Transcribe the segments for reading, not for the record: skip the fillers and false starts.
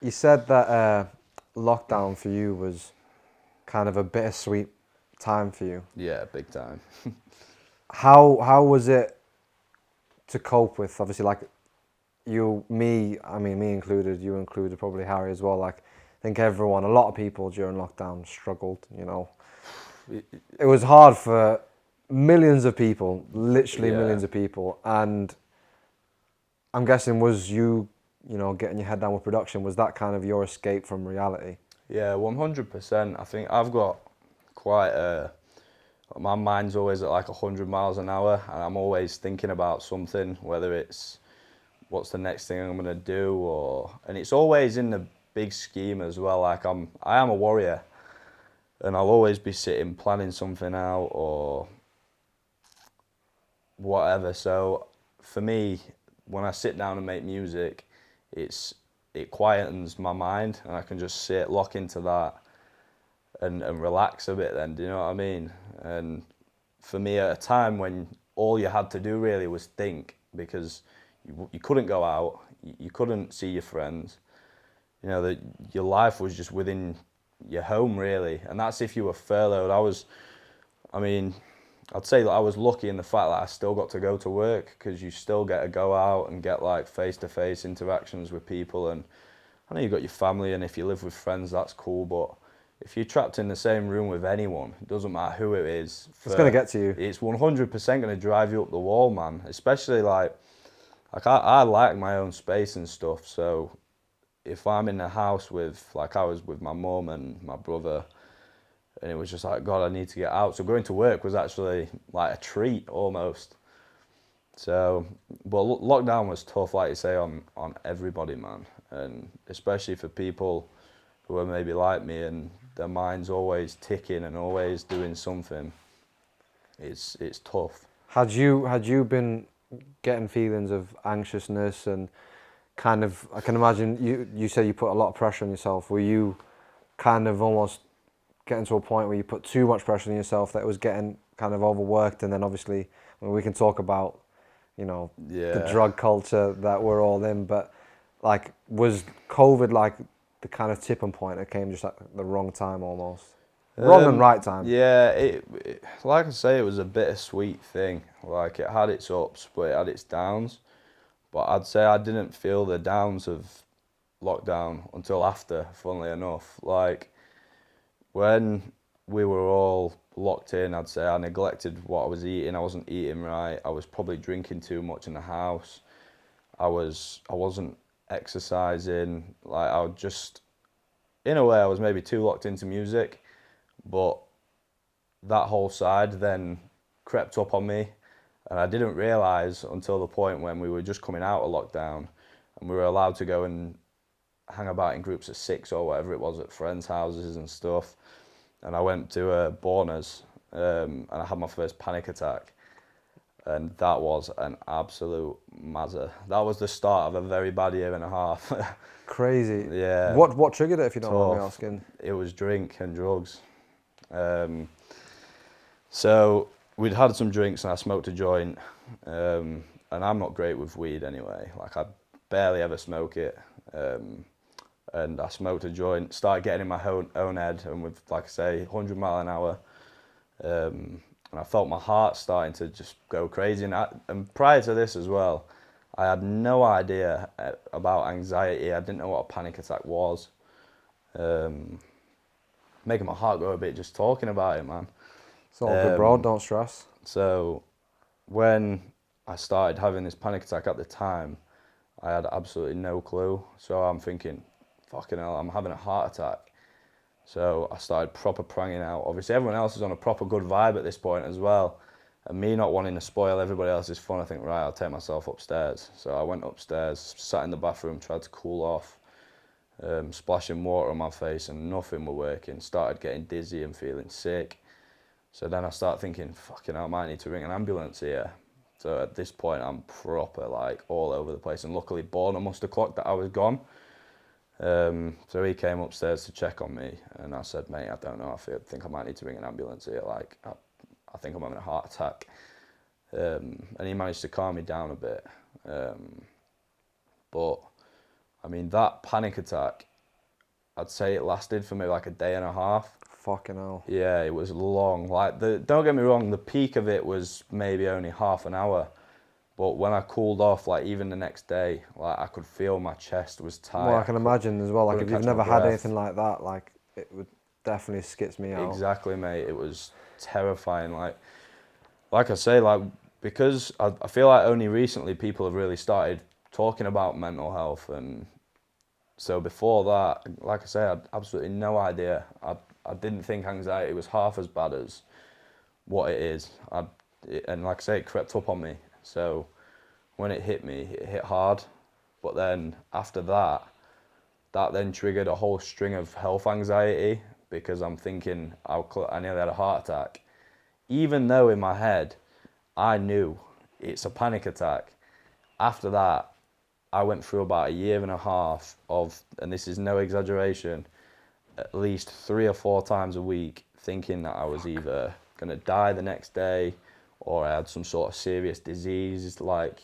You said that lockdown for you was kind of a bittersweet time for you. Yeah, big time. How was it to cope with? Obviously, like I mean, me included, you included, probably Harry as well. Like, I think everyone, a lot of people during lockdown struggled. It was hard for millions of people, literally Yeah, millions of people. And I'm guessing was getting your head down with production, was that kind of your escape from reality? yeah, 100%. I think I've got quite a. My mind's always at like 100 miles an hour, and I'm always thinking about something, whether it's what's the next thing I'm gonna do, and it's always in the big scheme as well. Like I am a warrior, and I'll always be sitting planning something out or whatever. So for me, when I sit down and make music, it's it quietens my mind, and I can just sit, lock into that, and relax a bit. Then, do you know what I mean? And for me, at a time when all you had to do really was think, because you couldn't go out, you couldn't see your friends. You know that your life was just within your home really, and that's if you were furloughed. I mean, I'd say that I was lucky in the fact that I still got to go to work, because you still get to go out and get like face-to-face interactions with people. And I know you've got your family, and if you live with friends, that's cool. But if you're trapped in the same room with anyone, it doesn't matter who it is, It's going to get to you. it's 100% going to drive you up the wall, man. Especially like I like my own space and stuff. So if I'm in a house with, like I was with my mum and my brother, and it was just like, God, I need to get out. So going to work was actually like a treat almost. So, but lockdown was tough, like you say, on everybody, man, and especially for people who are maybe like me and their mind's always ticking and always doing something. It's tough. Had you been getting feelings of anxiousness and kind of, I can imagine you say you put a lot of pressure on yourself. Were you kind of almost getting to a point where you put too much pressure on yourself that it was getting kind of overworked? And then obviously, I mean, we can talk about, the Yeah. drug culture that we're all in, but like, was COVID like the kind of tipping point that came just at the wrong time almost? Wrong and right time. Yeah, like I say, it was a bittersweet thing. Like it had its ups, but it had its downs. But I'd say I didn't feel the downs of lockdown until after, funnily enough. Like when we were all locked in, I'd say I neglected what I was eating. I wasn't eating right. I was probably drinking too much in the house. I wasn't exercising. Like I would just, in a way, I was maybe too locked into music, but that whole side then crept up on me, and I didn't realise until the point when we were just coming out of lockdown and we were allowed to go and hang about in groups of six or whatever it was at friends' houses and stuff. And I went to Borner's, and I had my first panic attack, and that was an absolute mazza. That was the start of a very bad year and a half. Crazy. Yeah, What triggered it, if you don't mind me tough. asking? It was drink and drugs. Um, So we'd had some drinks and I smoked a joint, and I'm not great with weed anyway. Like I barely ever smoke it, and I smoked a joint, started getting in my own head, and with, like I say, 100 mile an hour, and I felt my heart starting to just go crazy. And prior to this as well, I had no idea about anxiety. I didn't know what a panic attack was. Um, Making my heart go a bit just talking about it, man. It's all good, bro. Um, Don't stress. So when I started having this panic attack at the time, I had absolutely no clue. So I'm thinking, fucking hell, I'm having a heart attack. So I started proper pranging out. Obviously, everyone else is on a proper good vibe at this point as well. And me not wanting to spoil everybody else's fun, I think, right, I'll take myself upstairs. So I went upstairs, sat in the bathroom, tried to cool off, splashing water on my face, and nothing were working. Started getting dizzy and feeling sick. So then I start thinking, fucking hell, I might need to ring an ambulance here. So at this point, I'm proper, like, all over the place. And luckily, Borna must have clocked that I was gone. So he came upstairs to check on me. And I said, mate, I don't know. Think I might need to ring an ambulance here. Like, I think I'm having a heart attack. And he managed to calm me down a bit. But, I mean, that panic attack, I'd say it lasted for maybe like a day and a half. Fucking hell. Yeah, it was long. Like don't get me wrong, the peak of it was maybe only half an hour. But when I cooled off, like even the next day, like I could feel my chest was tight. Well, I can imagine as well. Like if couldn't you've catch my never had breath. anything like that, like it would definitely skits me out. Exactly, mate. It was terrifying. Like I say, like because I feel like only recently people have really started talking about mental health, and so before that, like I say, I had absolutely no idea. I didn't think anxiety was half as bad as what it is. And like I say, it crept up on me. So when it hit me, it hit hard. But then after that, that then triggered a whole string of health anxiety because I'm thinking I nearly had a heart attack. Even though in my head, I knew it's a panic attack. After that, I went through about a year and a half of, and this is no exaggeration, at least 3 or 4 times a week thinking that I was either going to die the next day or I had some sort of serious disease like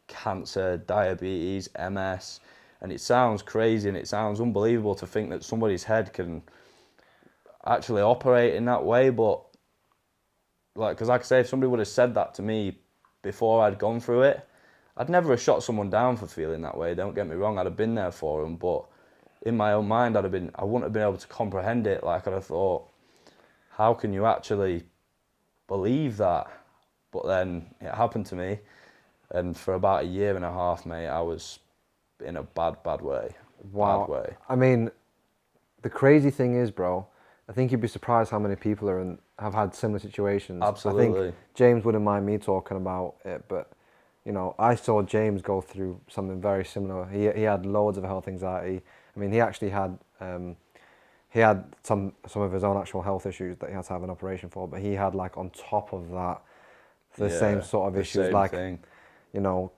cancer, diabetes, MS. And it sounds crazy and it sounds unbelievable to think that somebody's head can actually operate in that way. But, because like I say, if somebody would have said that to me before I'd gone through it, I'd never have shot someone down for feeling that way. Don't get me wrong, I'd have been there for them, but in my own mind, I wouldn't have been able to comprehend it. Like I'd have thought, how can you actually believe that? But then it happened to me, and for about a year and a half, mate, I was in a bad way. Wow. Bad way. I mean, the crazy thing is, bro, I think you'd be surprised how many people have had similar situations. Absolutely. I think James wouldn't mind me talking about it, but you know, I saw James go through something very similar. He had loads of health anxiety. I mean, he actually had some of his own actual health issues that he had to have an operation for, but he had like on top of that the same sort of issues, same like thing. you know,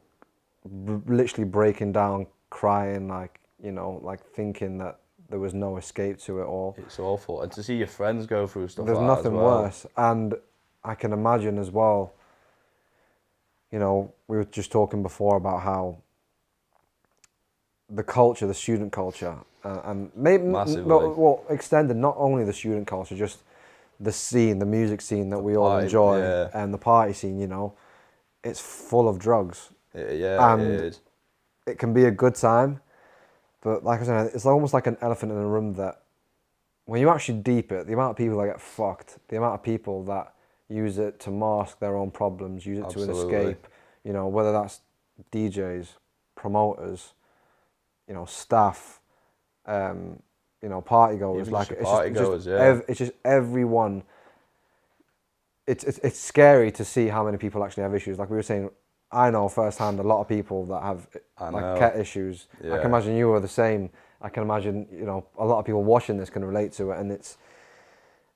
literally breaking down, crying, like you know, like thinking that there was no escape to it all. It's awful, and to see your friends go through stuff There's like that nothing as well. worse, and I can imagine as well. You know, we were just talking before about how the culture, the student culture, and maybe Massively. well, extended not only the student culture, just the scene, the music scene that we all party, enjoy, yeah. and the party scene. You know, it's full of drugs. It And is. It can be a good time, but like I said, it's almost like an elephant in a room that when you actually deep it, the amount of people that get fucked, the amount of people that use it to mask their own problems, use it to an Absolutely. escape, you know, whether that's DJs, promoters, you know, staff, you know, party goers, Even like just party goers, it's just everyone. It's scary to see how many people actually have issues. Like we were saying, I know firsthand a lot of people that have like cat issues. I Yeah. can imagine you are the same. I can imagine, you know, a lot of people watching this can relate to it, and it's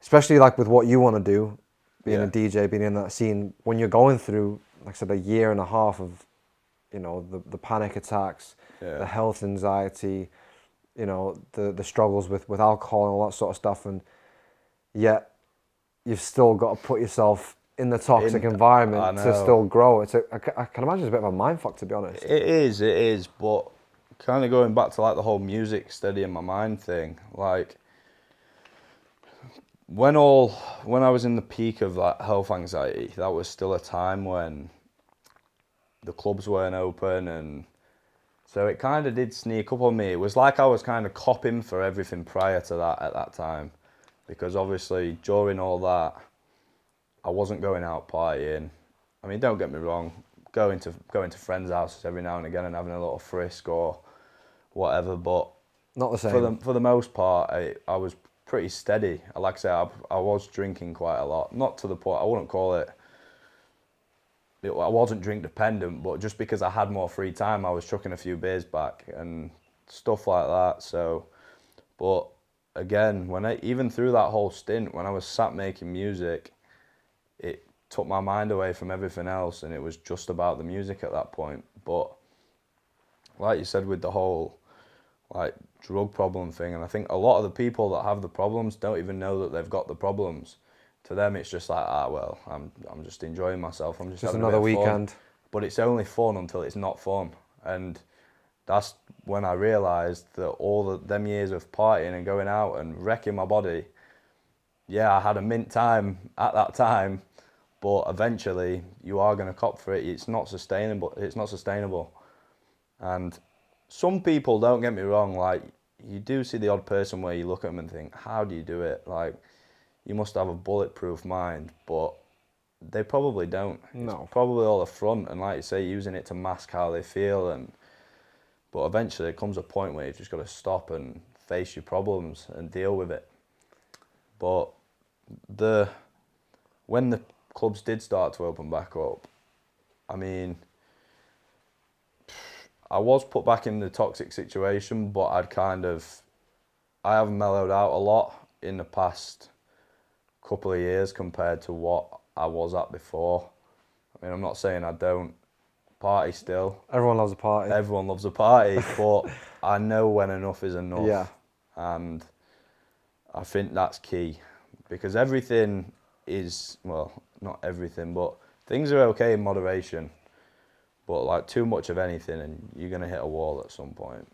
especially like with what you want to do, being a DJ, being in that scene, when you're going through, like I said, a year and a half of, you know, the panic attacks, the health anxiety, you know, the struggles with alcohol and all that sort of stuff, and yet you've still got to put yourself in the toxic environment to still grow. I can imagine it's a bit of a mindfuck, to be honest. It is, but kind of going back to like the whole music steadying my mind thing, like when I was in the peak of that health anxiety, that was still a time when the clubs weren't open, and so it kind of did sneak up on me. It was like I was kind of copping for everything prior to that at that time, because obviously during all that, I wasn't going out partying. I mean, don't get me wrong, going to friends' houses every now and again and having a little frisk or whatever, but Not the same. for the most part, I was pretty steady. Like I say, I was drinking quite a lot. Not to the point, I wouldn't call it, I wasn't drink dependent, but just because I had more free time, I was chucking a few beers back and stuff like that. So, but again, even through that whole stint, when I was sat making music, it took my mind away from everything else, and it was just about the music at that point. But like you said, with the whole like drug problem thing, and I think a lot of the people that have the problems don't even know that they've got the problems. To them, it's just like, well, I'm just enjoying myself. I'm just having another a bit of fun. weekend. But it's only fun until it's not fun, and that's when I realised that them years of partying and going out and wrecking my body, yeah, I had a mint time at that time, but eventually you are going to cop for it. It's not sustainable. It's not sustainable. And some people, don't get me wrong, like, you do see the odd person where you look at them and think, how do you do it? Like, you must have a bulletproof mind, but they probably don't. No. It's probably all a front, and like you say, using it to mask how they feel. But eventually it comes a point where you've just got to stop and face your problems and deal with it. But when the clubs did start to open back up, I mean, I was put back in the toxic situation, but I have mellowed out a lot in the past couple of years compared to what I was at before. I mean, I'm not saying I don't party still. Everyone loves a party. Everyone loves a party, but I know when enough is enough. Yeah. And I think that's key, because everything is, well, not everything, but things are okay in moderation. But like too much of anything and you're going to hit a wall at some point.